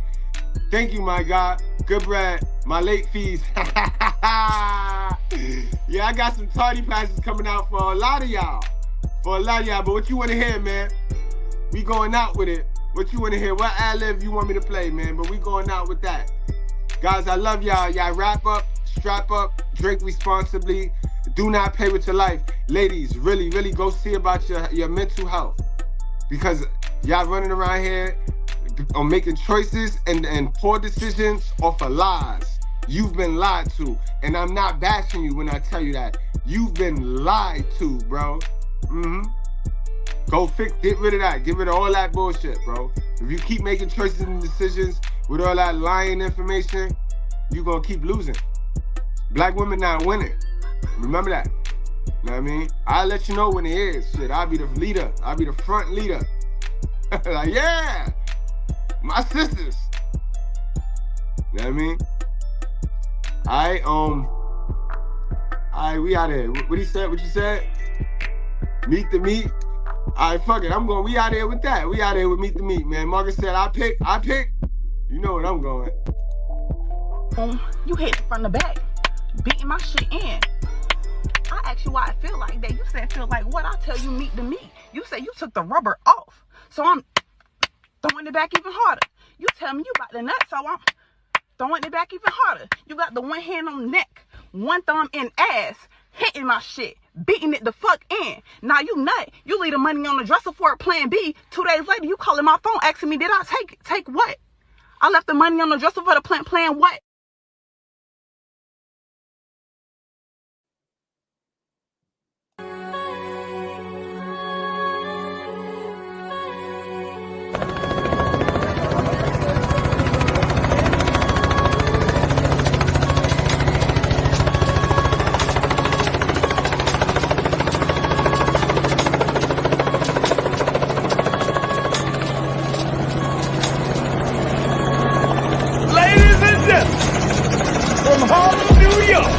Thank you, my guy. Good bread. My late fees. Yeah, I got some tardy passes coming out for a lot of y'all. But what you want to hear, man? We going out with it. What you want to hear? What ad-lib you want me to play, man? But we going out with that. Guys, I love y'all. Y'all wrap up, strap up, drink responsibly. Do not play with your life. Ladies, really, really go see about your mental health. Because y'all running around here on making choices and poor decisions off of lies. You've been lied to. And I'm not bashing you when I tell you that. You've been lied to, bro. Go get rid of that. Get rid of all that bullshit, bro. If you keep making choices and decisions with all that lying information, you're going to keep losing. Black women not winning. Remember that. You know what I mean? I'll let you know when it is. Shit, I'll be the leader. I'll be the front leader. Like, yeah, my sisters. You know what I mean? Alright, we out here. What he said? What you said? Meet the meat. Alright, fuck it. We out here with that. We out here with meet the meat, man. Marcus said, I pick. You know what I'm going. You hit from the back, beating my shit in. I asked you why I feel like that. You said feel like what? I tell you meat to meat. You said you took the rubber off. So I'm throwing it back even harder. You tell me you got the nut, so I'm throwing it back even harder. You got the one hand on the neck, one thumb in ass, hitting my shit, beating it the fuck in. Now you nut. You leave the money on the dresser for a plan B. 2 days later, you calling my phone asking me, did I take what? I left the money on the dresser for the plan what? Ladies and gentlemen, from Harlem, New York,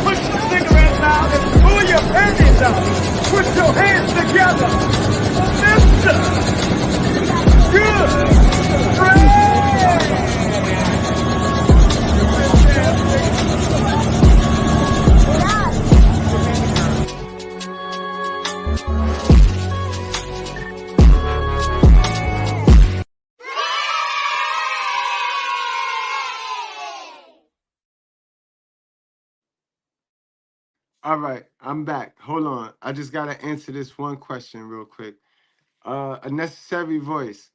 put your cigarettes out and pull your panties out. Put your hands together for Mr. Goodbread. All right, I'm back. Hold on. I just gotta answer this one question real quick. A necessary voice.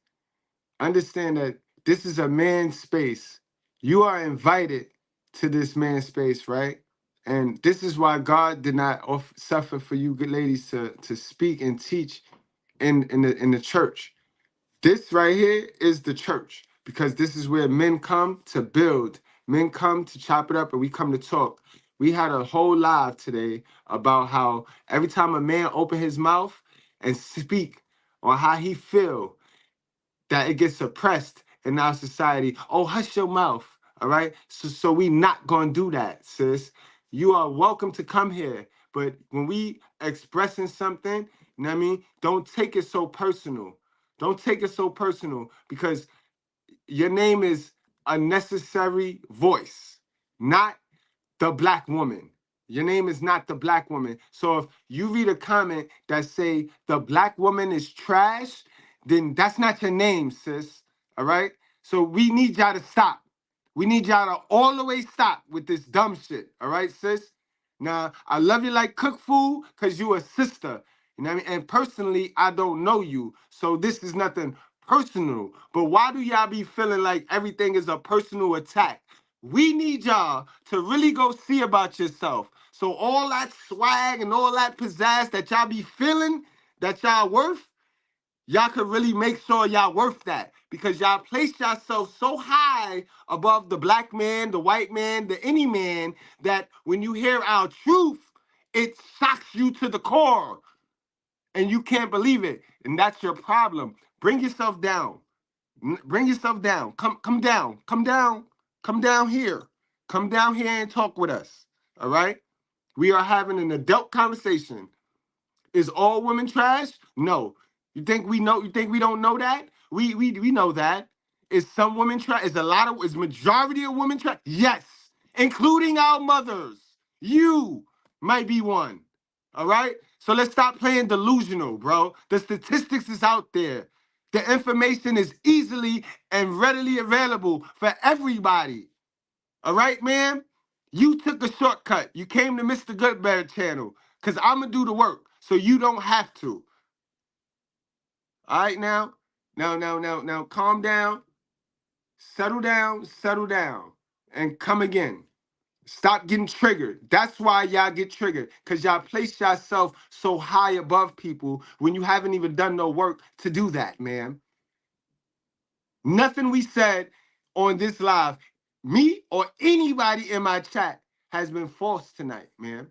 Understand that this is a man's space. You are invited to this man's space, right? And this is why God did not suffer for you good ladies to speak and teach in the church. This right here is the church because this is where men come to build. Men come to chop it up and we come to talk. We had a whole live today about how every time a man open his mouth and speak on how he feel, that it gets suppressed in our society. Oh, hush your mouth. All right. So we not gonna do that, sis. You are welcome to come here. But when we expressing something, you know what I mean? Don't take it so personal. Don't take it so personal because your name is a necessary voice, not the black woman. Your name is not the black woman. So if you read a comment that say the black woman is trash, then that's not your name, sis. All right? So we need y'all to stop. We need y'all to all the way stop with this dumb shit. All right, sis? Now, I love you like cook food because you a sister. You know what I mean? And personally, I don't know you. So this is nothing personal. But why do y'all be feeling like everything is a personal attack? We need y'all to really go see about yourself. So all that swag and all that pizzazz that y'all be feeling that y'all worth, y'all could really make sure y'all worth that because y'all place yourself so high above the black man, the white man, the any man that when you hear our truth, it shocks you to the core and you can't believe it. And that's your problem. Bring yourself down. Bring yourself down. Come down. Come down. Come down here. Come down here and talk with us. All right? We are having an adult conversation. Is all women trash? No. You think we know? You think we don't know that? We know that. Is some women trash? Is majority of women trash? Yes, including our mothers. You might be one. All right. So let's stop playing delusional, bro. The statistics is out there. The information is easily and readily available for everybody. All right, man? You took a shortcut. You came to Mr. Goodbread channel because I'm going to do the work so you don't have to. All right, now, calm down, settle down, and come again. Stop getting triggered. That's why y'all get triggered because y'all place yourself so high above people when you haven't even done no work to do that, man. Nothing we said on this live, me or anybody in my chat, has been false tonight, man.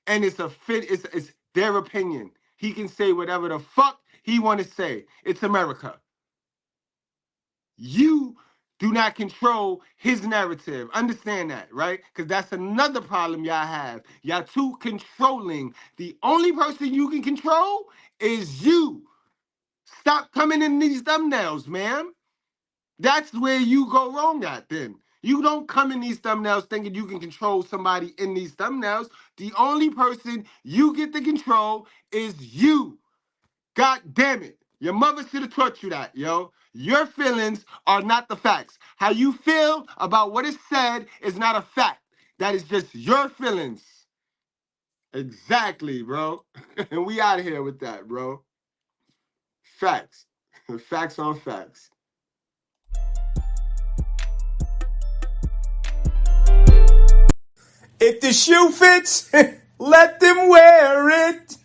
And it's it's their opinion. He can say whatever the fuck he want to say. It's America. You do not control his narrative. Understand that, right? Because that's another problem y'all have. Y'all too controlling. The only person you can control is you. Stop coming in these thumbnails, man. That's where you go wrong at then. You don't come in these thumbnails thinking you can control somebody in these thumbnails. The only person you get to control is you. God damn it. Your mother should have taught you that, yo. Your feelings are not the facts. How you feel about what is said is not a fact. That is just your feelings. Exactly, bro. And we out of here with that, bro. Facts. Facts on facts. If the shoe fits, let them wear it.